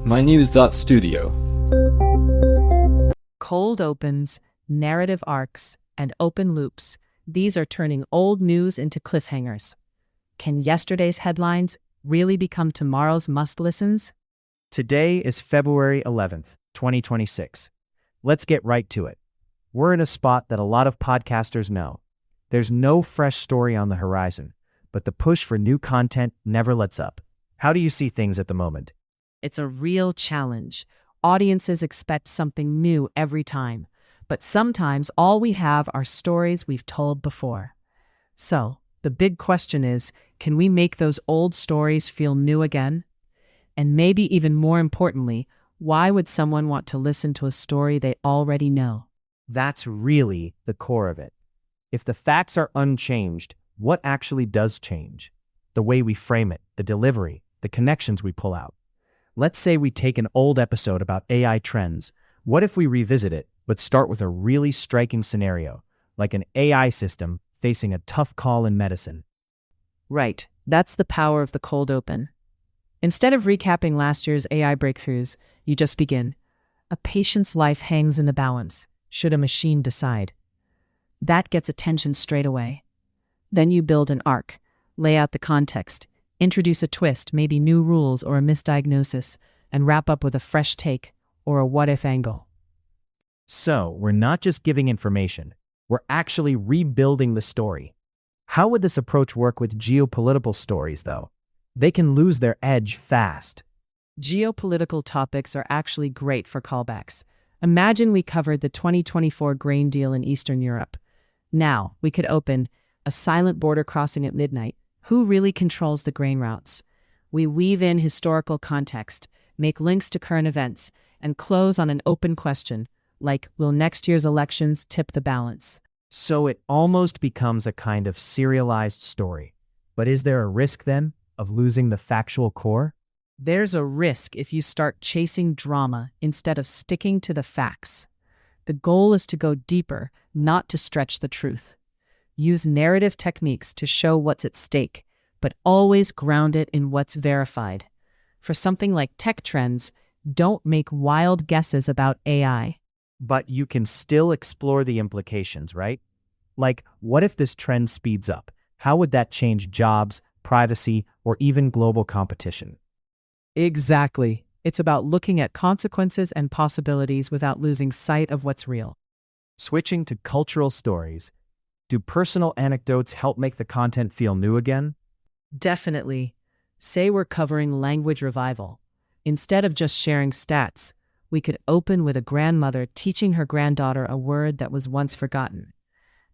mynews.studio. Cold opens, narrative arcs, and open loops. These are turning old news into cliffhangers. Can yesterday's headlines really become tomorrow's must-listens? Today is February 11th, 2026. Let's get right to it. We're in a spot that a lot of podcasters know. There's no fresh story on the horizon, but the push for new content never lets up. How do you see things at the moment? It's a real challenge. Audiences expect something new every time, but sometimes all we have are stories we've told before. So, the big question is, can we make those old stories feel new again? And maybe even more importantly, why would someone want to listen to a story they already know? That's really the core of it. If the facts are unchanged, what actually does change? The way we frame it, the delivery, the connections we pull out. Let's say we take an old episode about AI trends. What if we revisit it, but start with a really striking scenario, like an AI system facing a tough call in medicine? Right, that's the power of the cold open. Instead of recapping last year's AI breakthroughs, you just begin. A patient's life hangs in the balance. Should a machine decide? That gets attention straight away. Then you build an arc, lay out the context, introduce a twist, maybe new rules or a misdiagnosis, and wrap up with a fresh take or a what-if angle. So, we're not just giving information, we're actually rebuilding the story. How would this approach work with geopolitical stories, though? They can lose their edge fast. Geopolitical topics are actually great for callbacks. Imagine we covered the 2024 grain deal in Eastern Europe. Now, we could open a silent border crossing at midnight. Who really controls the grain routes? We weave in historical context, make links to current events, and close on an open question, like, will next year's elections tip the balance? So it almost becomes a kind of serialized story. But is there a risk, then, of losing the factual core? There's a risk if you start chasing drama instead of sticking to the facts. The goal is to go deeper, not to stretch the truth. Use narrative techniques to show what's at stake, but always ground it in what's verified. For something like tech trends, don't make wild guesses about AI. But you can still explore the implications, right? Like, what if this trend speeds up? How would that change jobs, privacy, or even global competition? Exactly. It's about looking at consequences and possibilities without losing sight of what's real. Switching to cultural stories, do personal anecdotes help make the content feel new again? Definitely. Say we're covering language revival. Instead of just sharing stats, we could open with a grandmother teaching her granddaughter a word that was once forgotten.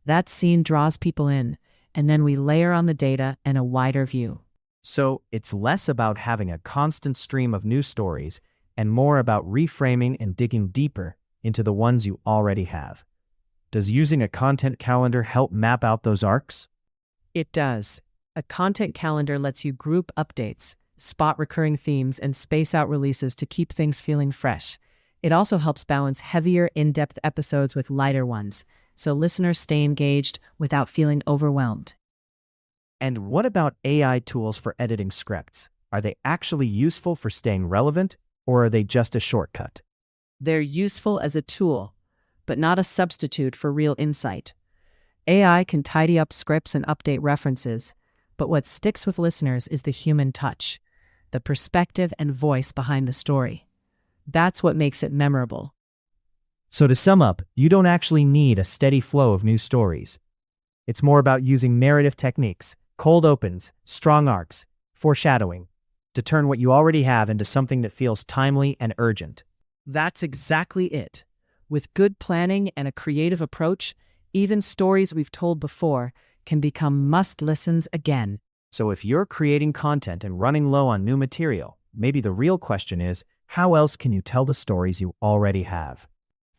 That scene draws people in, and then we layer on the data and a wider view. So it's less about having a constant stream of new stories and more about reframing and digging deeper into the ones you already have. Does using a content calendar help map out those arcs? It does. A content calendar lets you group updates, spot recurring themes, and space out releases to keep things feeling fresh. It also helps balance heavier, in-depth episodes with lighter ones, so listeners stay engaged without feeling overwhelmed. And what about AI tools for editing scripts? Are they actually useful for staying relevant, or are they just a shortcut? They're useful as a tool, but not a substitute for real insight. AI can tidy up scripts and update references, but what sticks with listeners is the human touch, the perspective and voice behind the story. That's what makes it memorable. So to sum up, you don't actually need a steady flow of new stories. It's more about using narrative techniques, cold opens, strong arcs, foreshadowing, to turn what you already have into something that feels timely and urgent. That's exactly it. With good planning and a creative approach, even stories we've told before can become must-listens again. So if you're creating content and running low on new material, maybe the real question is, how else can you tell the stories you already have?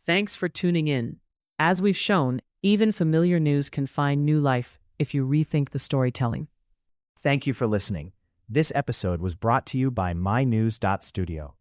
Thanks for tuning in. As we've shown, even familiar news can find new life if you rethink the storytelling. Thank you for listening. This episode was brought to you by mynews.studio.